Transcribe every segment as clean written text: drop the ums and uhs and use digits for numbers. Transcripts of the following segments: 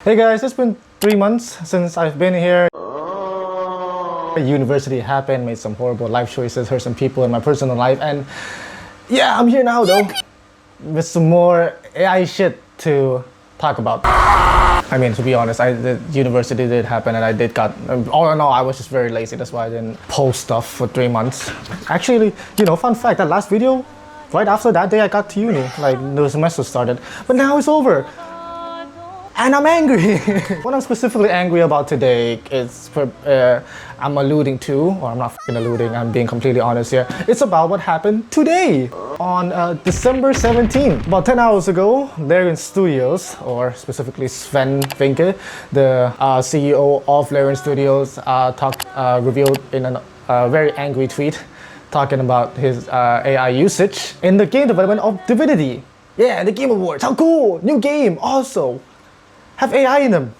Hey guys, it's been 3 months since I've been here. University happened, made some horrible life choices, hurt some people in my personal life, and yeah, I'm here now though, with some more AI shit to talk about. I mean, to be honest, the university did happen and I did got, all in all, I was just very lazy, that's why I didn't post stuff for 3 months. Actually, fun fact, that last video, right after that day I got to uni, like the semester started, but now it's over. And I'm angry. What I'm specifically angry about today is, I'm alluding to, or I'm not f***ing alluding, I'm being completely honest here. It's about what happened today, on December 17th. About 10 hours ago, Larian Studios, or specifically Sven, the CEO of Larian Studios, revealed in a very angry tweet, talking about his AI usage in the game development of Divinity. Yeah, the Game Awards, how cool! New game, also. Have AI in them.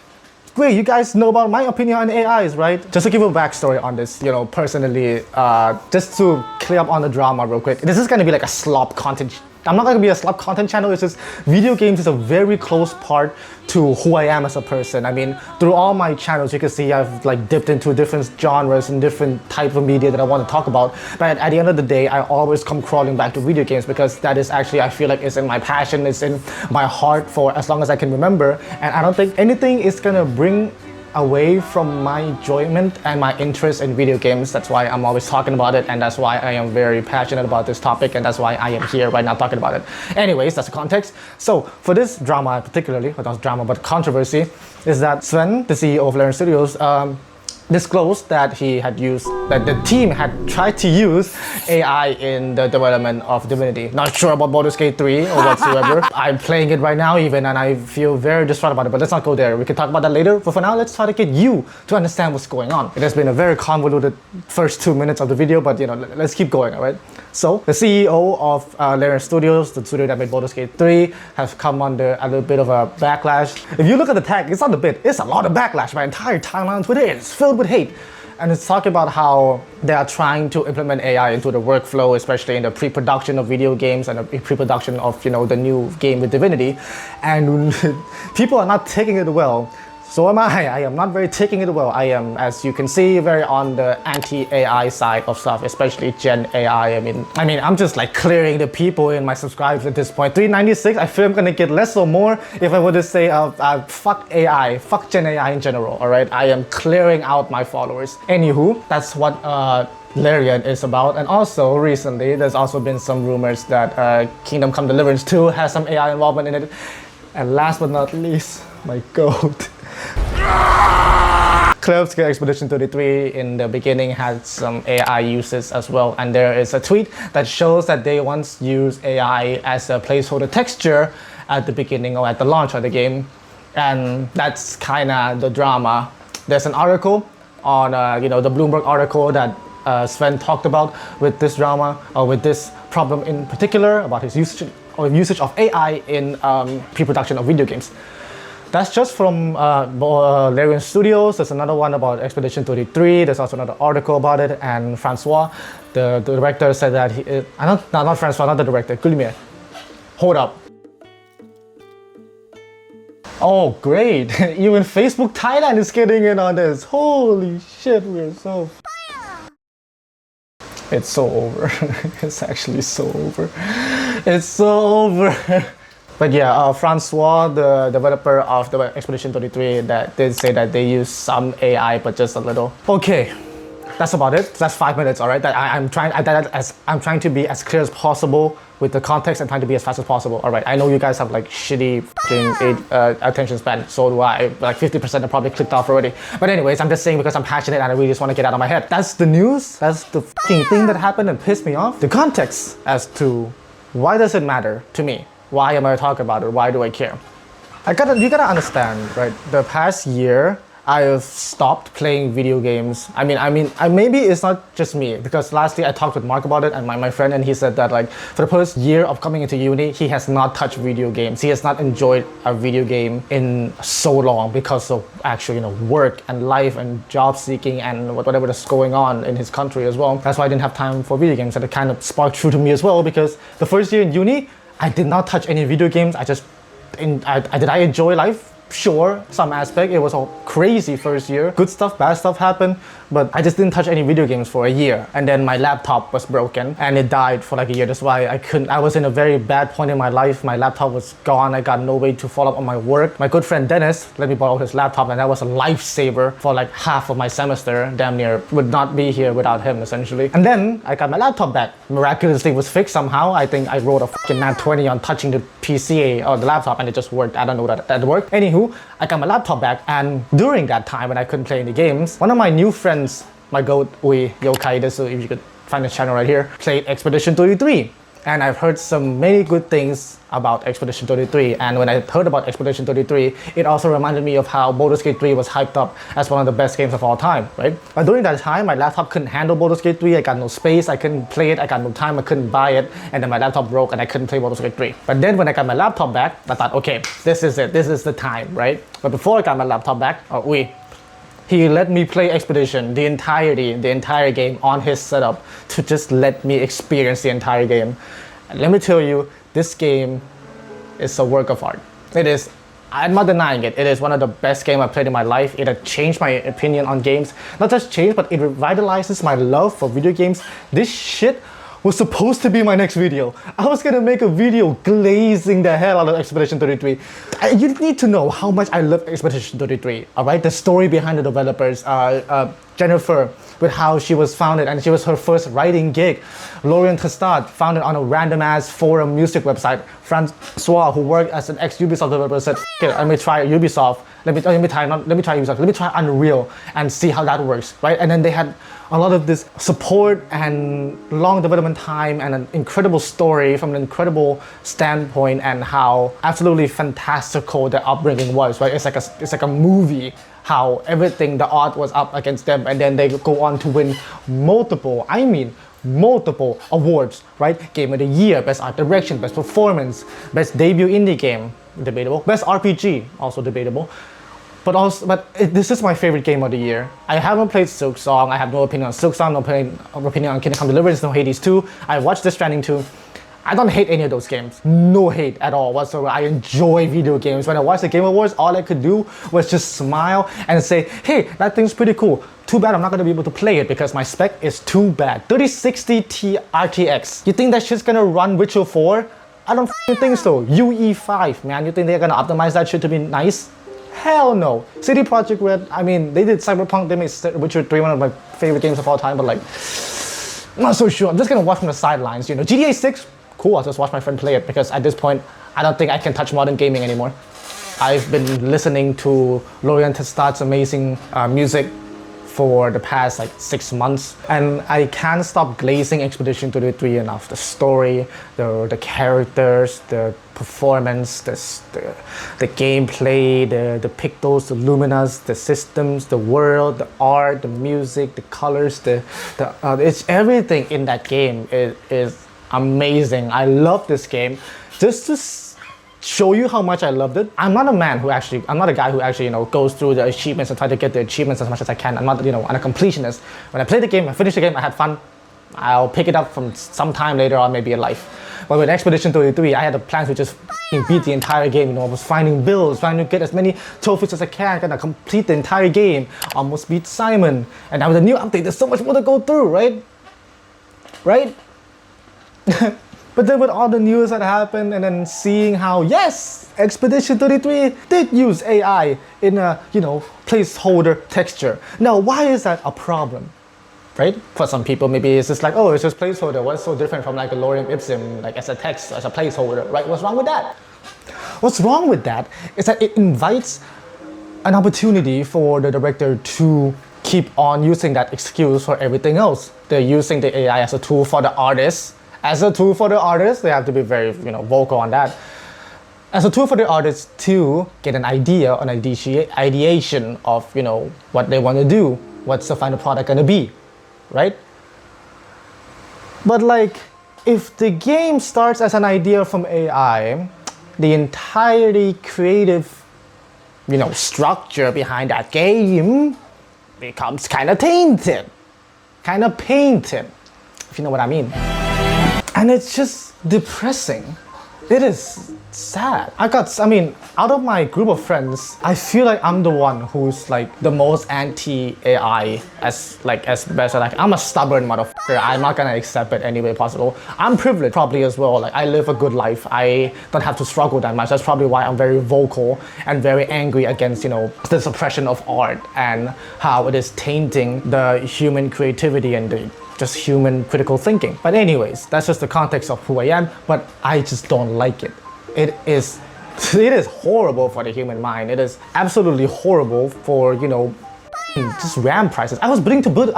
Great, you guys know about my opinion on AIs, right? Just to give a backstory on this, personally, just to clear up on the drama real quick. This is gonna be like a slop content. I'm not gonna be a slop content channel, it's just video games is a very close part to who I am as a person. I mean, through all my channels, you can see I've like dipped into different genres and different types of media that I want to talk about. But at the end of the day, I always come crawling back to video games because that is actually, I feel like it's in my passion, it's in my heart for as long as I can remember. And I don't think anything is gonna bring away from my enjoyment and my interest in video games. That's why I'm always talking about it, and that's why I am very passionate about this topic, and that's why I am here right now talking about it. Anyways, that's the context. So for this drama particularly, or not drama but controversy, is that Sven, the CEO of Larian Studios, disclosed that the team had tried to use AI in the development of Divinity. Not sure about Baldur's Gate 3 or whatsoever. I'm playing it right now even, and I feel very distraught about it, but let's not go there. We can talk about that later, but for now, let's try to get you to understand what's going on. It has been a very convoluted first 2 minutes of the video, but let's keep going, all right? So, the CEO of Larian Studios, the studio that made Baldur's Gate 3, has come under a little bit of a backlash. If you look at the tag, it's not a bit, it's a lot of backlash. My entire timeline on Twitter is filled with hate. And it's talking about how they are trying to implement AI into the workflow, especially in the pre-production of video games and the pre-production of the new game with Divinity. And people are not taking it well. So am I. I am not very taking it well. I am, as you can see, very on the anti-AI side of stuff, especially GenAI. I mean, I'm just like clearing the people in my subscribers at this point. 396, I feel I'm gonna get less or more if I were to say fuck AI, fuck GenAI in general, all right? I am clearing out my followers. Anywho, that's what Larian is about. And also recently, there's also been some rumors that Kingdom Come Deliverance 2 has some AI involvement in it. And last but not least, my goat. Cloud Expedition 33 in the beginning had some AI uses as well, and there is a tweet that shows that they once used AI as a placeholder texture at the beginning or at the launch of the game, and that's kind of the drama. There's an article on the Bloomberg article that Sven talked about with this drama, or with this problem in particular, about his usage of AI in pre-production of video games. That's just from Larian Studios. There's another one about Expedition 33. There's also another article about it. And Francois, the director, said that not Francois, not the director, Guillemette. Hold up. Oh, great. Even Facebook Thailand is getting in on this. Holy shit, we're so... It's so over. It's actually so over. It's so over. But yeah, Francois, the developer of the Expedition 33, that did say that they use some AI, but just a little. Okay, that's about it. That's 5 minutes, all right? I'm trying to be as clear as possible with the context and trying to be as fast as possible. All right, I know you guys have like shitty attention span, so do I. Like 50% have probably clicked off already. But anyways, I'm just saying because I'm passionate and I really just want to get out of my head. That's the news. That's the fucking thing that happened and pissed me off. The context as to why does it matter to me? Why am I talking about it? Why do I care? You gotta understand, right? The past year, I have stopped playing video games. I mean, maybe it's not just me, because lastly I talked with Mark about it and my friend, and he said that like for the first year of coming into uni, he has not touched video games. He has not enjoyed a video game in so long because of actual work and life and job seeking and whatever that's going on in his country as well. That's why I didn't have time for video games, and it kind of sparked true to me as well, because the first year in uni, I did not touch any video games. Did I enjoy life? Sure, some aspect, it was a crazy first year. Good stuff, bad stuff happened, but I just didn't touch any video games for a year. And then my laptop was broken and it died for like a year. That's why I was in a very bad point in my life. My laptop was gone. I got no way to follow up on my work. My good friend Dennis let me borrow his laptop, and that was a lifesaver for like half of my semester. Damn near would not be here without him, essentially. And then I got my laptop back. Miraculously, it was fixed somehow. I think I wrote a fucking nat 20 on touching the PC or the laptop and it just worked. I don't know that worked. Anywho, I got my laptop back, and during that time when I couldn't play any games, one of my new friends, my goat, Yokai, so if you could find the channel right here, played Expedition 33. And I've heard many good things about Expedition 33. And when I heard about Expedition 33, it also reminded me of how Baldur's Gate 3 was hyped up as one of the best games of all time, right? But during that time, my laptop couldn't handle Baldur's Gate 3. I got no space, I couldn't play it, I got no time, I couldn't buy it. And then my laptop broke and I couldn't play Baldur's Gate 3. But then when I got my laptop back, I thought, okay, this is it, this is the time, right? But before I got my laptop back, he let me play Expedition, the entire game on his setup, to just let me experience the entire game. And let me tell you, this game is a work of art. It is, I'm not denying it, it is one of the best games I've played in my life. It had changed my opinion on games. Not just changed, but it revitalizes my love for video games. This shit was supposed to be my next video. I was gonna make a video glazing the hell out of Expedition 33. You need to know how much I love Expedition 33, alright? The story behind the developers, Jennifer, with how she was founded, and she was her first writing gig. Larian founded on a random ass forum music website. Francois, who worked as an ex-Ubisoft developer, said, okay, let me try Ubisoft. Let me try Ubisoft. Let me try Unreal and see how that works, right? And then they had a lot of this support and long development time and an incredible story from an incredible standpoint, and how absolutely fantastical their upbringing was, right? It's like a movie, how everything, the art was up against them, and then they go on to win multiple awards, right? Game of the Year, Best Art Direction, Best Performance, Best Debut Indie Game, debatable, Best RPG, also debatable. But this is my favorite game of the year. I haven't played Silksong. I have no opinion on Silksong, no opinion on Kingdom Come Deliverance, no Hades 2. I watched Death Stranding 2. I don't hate any of those games. No hate at all whatsoever. I enjoy video games. When I watched the Game Awards, all I could do was just smile and say, hey, that thing's pretty cool. Too bad I'm not gonna be able to play it because my spec is too bad. 3060 Ti RTX. You think that shit's gonna run Witcher 4? I don't think so. UE5, man. You think they're gonna optimize that shit to be nice? Hell no. CD Projekt Red, I mean, they did Cyberpunk, they made Witcher 3 one of my favorite games of all time, but like, I'm not so sure. I'm just gonna watch from the sidelines, you know. GTA 6, cool, I'll just watch my friend play it because at this point, I don't think I can touch modern gaming anymore. I've been listening to Larian Testad's amazing music for the past like 6 months, and I can't stop glazing Expedition 33 enough. The story, the characters, the performance, the gameplay, the pixels, the luminous, the systems, the world, the art, the music, the colors, it's everything in that game is amazing. I love this game. Just to show you how much I loved it. I'm not a guy who actually, you know, goes through the achievements and try to get the achievements as much as I can. I'm not, you know, I'm a completionist. When I play the game, I finish the game, I had fun. I'll pick it up from some time later on, maybe in life. But with Expedition 33, I had the plans to just beat the entire game. You know, I was finding builds, trying to get as many trophies as I can, gonna complete the entire game. Almost beat Simon. And now with the new update, there's so much more to go through, right? Right? But then with all the news that happened, and then seeing how, yes, Expedition 33 did use AI in a, you know, placeholder texture. Now, why is that a problem? Right? For some people, maybe it's just like, oh, it's just placeholder. What's so different from like a lorem ipsum, like as a text, as a placeholder, right? What's wrong with that? What's wrong with that is that it invites an opportunity for the director to keep on using that excuse for everything else. They're using the AI as a tool for the artists. As a tool for the artists, they have to be very, you know, vocal on that. As a tool for the artists to get an idea, an ideation of, you know, what they want to do, what's the final product gonna be, right? But like, if the game starts as an idea from AI, the entirety creative, you know, structure behind that game becomes kind of tainted, kind of painted, if you know what I mean. And it's just depressing. It is sad. I mean, out of my group of friends, I feel like I'm the one who's like the most anti-AI as best. Like, I'm a stubborn motherfucker. I'm not gonna accept it any way possible. I'm privileged probably as well. Like, I live a good life. I don't have to struggle that much. That's probably why I'm very vocal and very angry against, you know, the suppression of art and how it is tainting the human creativity and the just human critical thinking. But anyways, that's just the context of who I am, but I just don't like it. It is horrible for the human mind. It is absolutely horrible for, you know, just RAM prices. I was planning to build a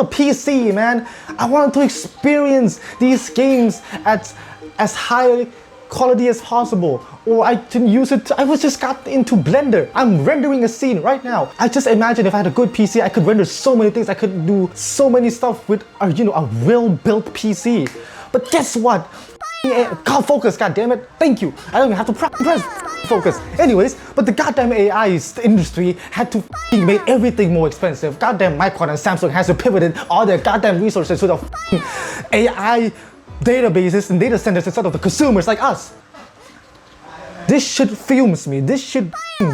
PC, man. I wanted to experience these games at as high quality as possible, or I didn't use it. I was just got into Blender. I'm rendering a scene right now. I just imagine if I had a good PC, I could render so many things. I could do so many stuff with a, you know, a well-built PC. But guess what? God, focus, god damn it. Thank you. I don't even have to press focus. Anyways, but the goddamn AI industry had to make everything more expensive. Goddamn Micron and Samsung has to pivot all their goddamn resources to the AI databases and data centers instead of the consumers like us. This shit fumes me. This shit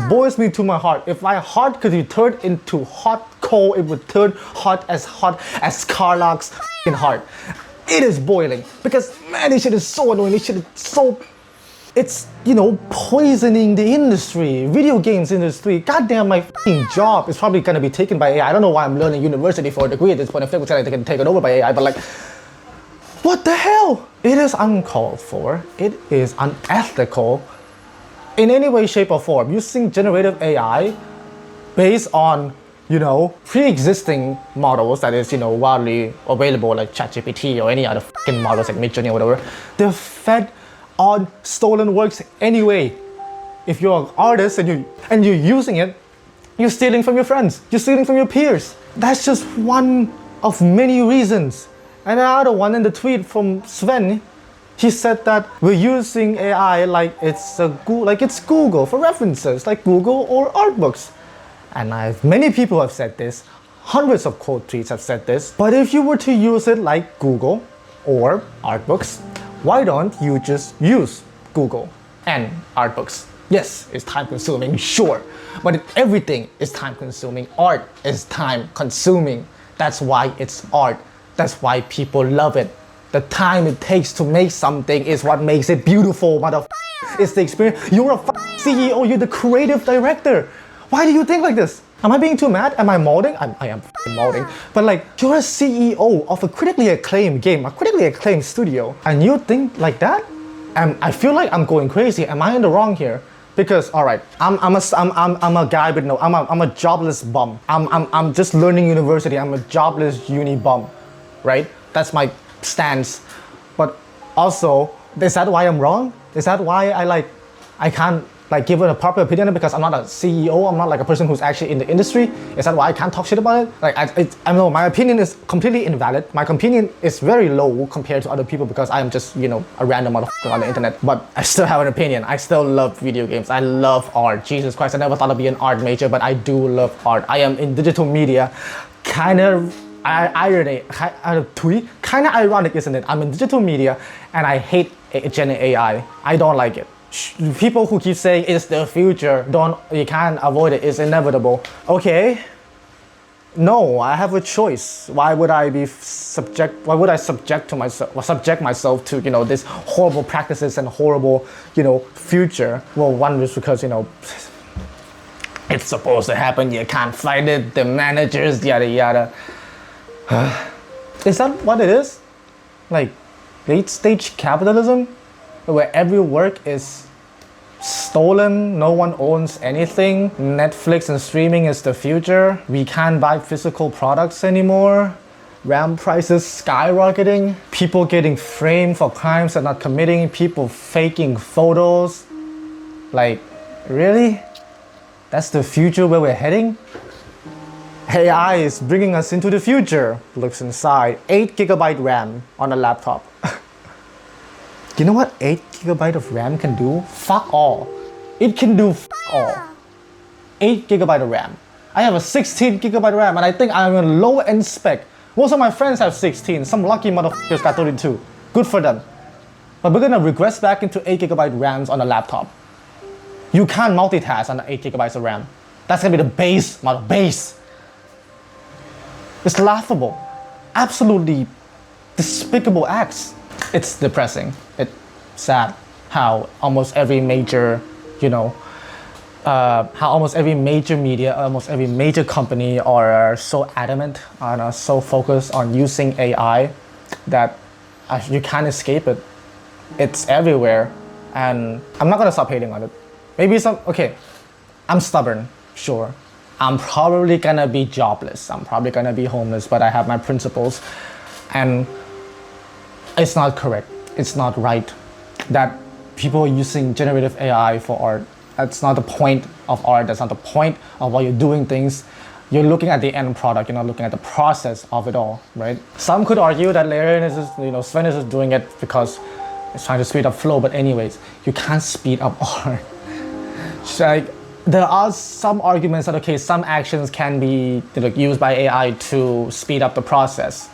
boils me to my heart. If my heart could be turned into hot coal, it would turn hot as Carlock's heart. It is boiling because, man, this shit is so annoying. This shit is so, it's, you know, poisoning the industry, video games industry. Goddamn, my job is probably gonna be taken by AI. I don't know why I'm learning university for a degree at this point. I think it's gonna get taken over by AI, but like, what the hell? It is uncalled for. It is unethical in any way, shape, or form. Using generative AI based on, you know, pre-existing models that is, you know, widely available like ChatGPT or any other fucking models like Midjourney or whatever, they're fed on stolen works anyway. If you're an artist and you're using it, you're stealing from your friends, you're stealing from your peers. That's just one of many reasons. And another one in the tweet from Sven, he said that we're using AI like it's Google for references, like Google or art books. And many people have said this, hundreds of quote tweets have said this, but if you were to use it like Google or art books, why don't you just use Google and art books? Yes, it's time consuming, sure, but everything is time consuming. Art is time consuming. That's why it's art. That's why people love it. The time it takes to make something is what makes it beautiful, motherfucker. It's the experience. You're a CEO, you're the creative director. Why do you think like this? Am I being too mad? Am I molding? I am molding. But like, you're a CEO of a critically acclaimed game, a critically acclaimed studio, and you think like that? I feel like I'm going crazy. Am I in the wrong here? Because all right, I'm a guy with no, I'm a jobless bum. I'm just learning university. I'm a jobless uni bum, right? That's my stance. But also, is that why I'm wrong? Is that why I can't like give it a proper opinion because I'm not a CEO, I'm not like a person who's actually in the industry? Is that why I can't talk shit about it? Like, I know my opinion is completely invalid. My opinion is very low compared to other people because I'm just, you know, a random motherfucker on the internet. But I still have an opinion. I still love video games. I love art. Jesus Christ, I never thought I'd be an art major, but I do love art. I am in digital media. Kind of ironic, kind of ironic, isn't it? I'm in digital media and I hate GenAI. I don't like it. People who keep saying it's the future, you can't avoid it, it's inevitable. Okay, no, I have a choice. Why would I subject myself to, you know, this horrible practices and horrible, you know, future? Well, one is because, you know, it's supposed to happen, you can't fight it, the managers, yada yada. Is that what it is? Like late stage capitalism? Where every work is stolen, no one owns anything. Netflix and streaming is the future. We can't buy physical products anymore. RAM prices skyrocketing. People getting framed for crimes they're not committing. People faking photos. Like, really? That's the future where we're heading? AI is bringing us into the future. Looks inside. 8 GB RAM on a laptop. You know what 8 GB of RAM can do? Fuck all. It can do fuck all. 8 GB of RAM. I have a 16 GB RAM and I think I'm a low end spec. Most of my friends have 16. Some lucky motherfuckers got 32. Good for them. but we're gonna regress back into 8 GB RAMs on a laptop. You can't multitask on 8 GB of RAM. That's gonna be the base model, base. It's laughable. Absolutely despicable acts. It's depressing. It's sad how almost every major, how almost every major media, almost every major company are so adamant and are so focused on using AI that you can't escape it. It's everywhere, and I'm not gonna stop hating on it. Maybe I'm stubborn, sure. I'm probably gonna be jobless. I'm probably gonna be homeless, but I have my principles, and it's not correct. It's not right that people are using generative AI for art. That's not the point of art. That's not the point of why you're doing things. You're looking at the end product. You're not looking at the process of it all, right? Some could argue that Larian is just, Sven is just doing it because it's trying to speed up flow. But anyways, you can't speed up art. Like, there are some arguments that, okay, some actions can be used by AI to speed up the process.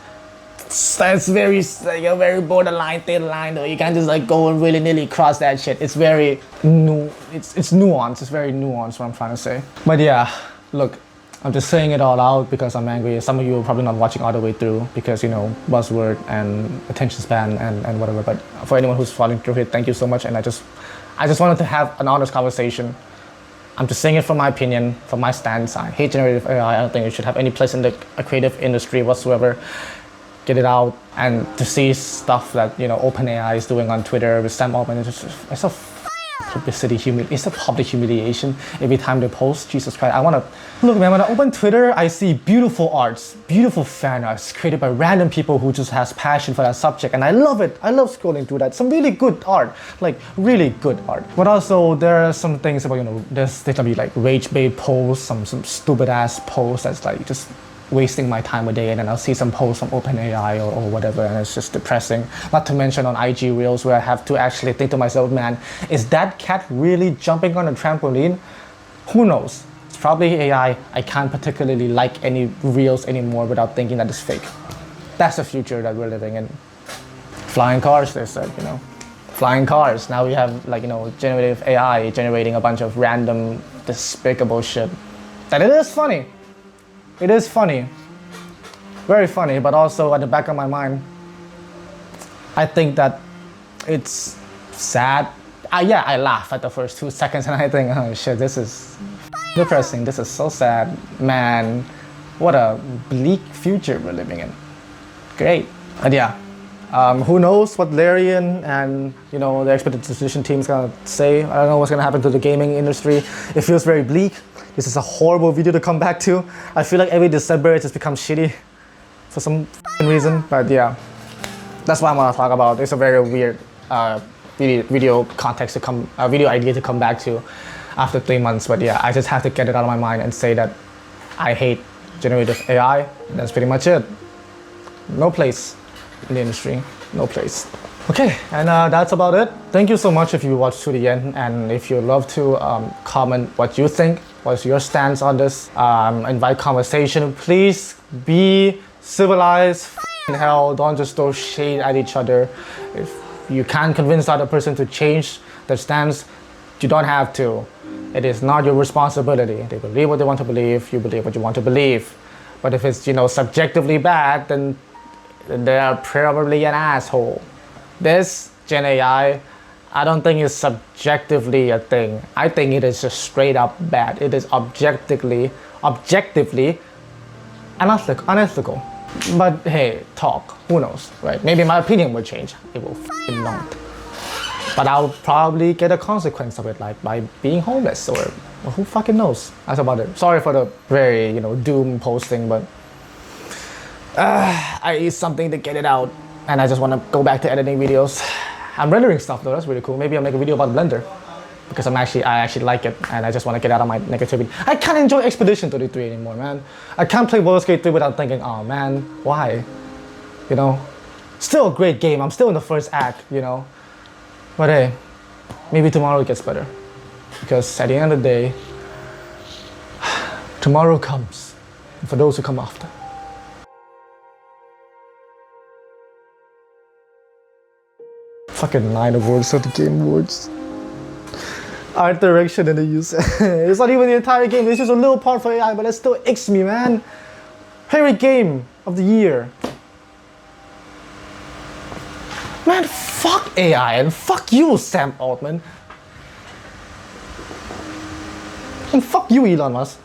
That's very, a very borderline, thin line though. You can't just go and willy-nilly cross that shit. It's very it's nuanced. It's very nuanced, what I'm trying to say. But yeah, look, I'm just saying it all out because I'm angry. Some of you are probably not watching all the way through because, buzzword and attention span and whatever. But for anyone who's following through it, thank you so much. And I just wanted to have an honest conversation. I'm just saying it from my opinion, from my stance. I hate generative AI. I don't think it should have any place in the creative industry whatsoever. Get it out, and to see stuff that OpenAI is doing on Twitter with Sam Altman, it's a publicity it's a public humiliation every time they post. Jesus Christ, look, man, when I open Twitter, I see beautiful arts, beautiful fan arts created by random people who just has passion for that subject, and I love it. I love scrolling through that. Some really good art, really good art. But also there are some things about there's gonna be rage bait posts, some stupid ass posts that's just wasting my time a day, and then I'll see some posts from OpenAI or whatever, and it's just depressing. Not to mention on IG Reels where I have to actually think to myself, man, is that cat really jumping on a trampoline? Who knows? It's probably AI. I can't particularly like any Reels anymore without thinking that it's fake. That's the future that we're living in. Flying cars, they said, Flying cars. Now we have generative AI generating a bunch of random, despicable shit. And it is funny. It is funny, very funny, but also at the back of my mind, I think that it's sad. I laugh at the first 2 seconds and I think, oh shit, this is depressing. This is so sad. Man, what a bleak future we're living in. Great. But yeah, who knows what Larian and the expert decision team is gonna say. I don't know what's gonna happen to the gaming industry. It feels very bleak. This is a horrible video to come back to. I feel like every December it just becomes shitty for some reason. But yeah, that's what I want to talk about. It's a very weird video context to come, video idea to come back to after 3 months. But yeah, I just have to get it out of my mind and say that I hate generative AI. That's pretty much it. No place in the industry. No place. Okay, and that's about it. Thank you so much if you watched to the end, and if you'd love to comment what you think, what's your stance on this, invite conversation. Please be civilized. Hell, don't just throw shade at each other. If you can't convince the other person to change their stance, you don't have to. It is not your responsibility. They believe what they want to believe, you believe what you want to believe. But if it's subjectively bad, then they're probably an asshole. This GenAI, I don't think it's subjectively a thing. I think it is just straight up bad. It is objectively unethical. But hey, talk. Who knows, right? Maybe my opinion will change. It will f***ing not. But I'll probably get a consequence of it, like by being homeless or who fucking knows. That's about it. Sorry for the very, doom posting, but I need something to get it out. And I just want to go back to editing videos. I'm rendering stuff though, that's really cool. Maybe I'll make a video about Blender because I actually like it and I just want to get out of my negativity. I can't enjoy Expedition 33 anymore, man. I can't play Roller Skate 3 without thinking, oh man, why? Still a great game. I'm still in the first act, But hey, maybe tomorrow it gets better. Because at the end of the day, tomorrow comes for those who come after. Fucking 9 awards of the Game Awards. Art direction and the use. It's not even the entire game, it's just a little part for AI, but it still icks me, man. Favorite game of the year. Man, fuck AI and fuck you, Sam Altman. And fuck you, Elon Musk.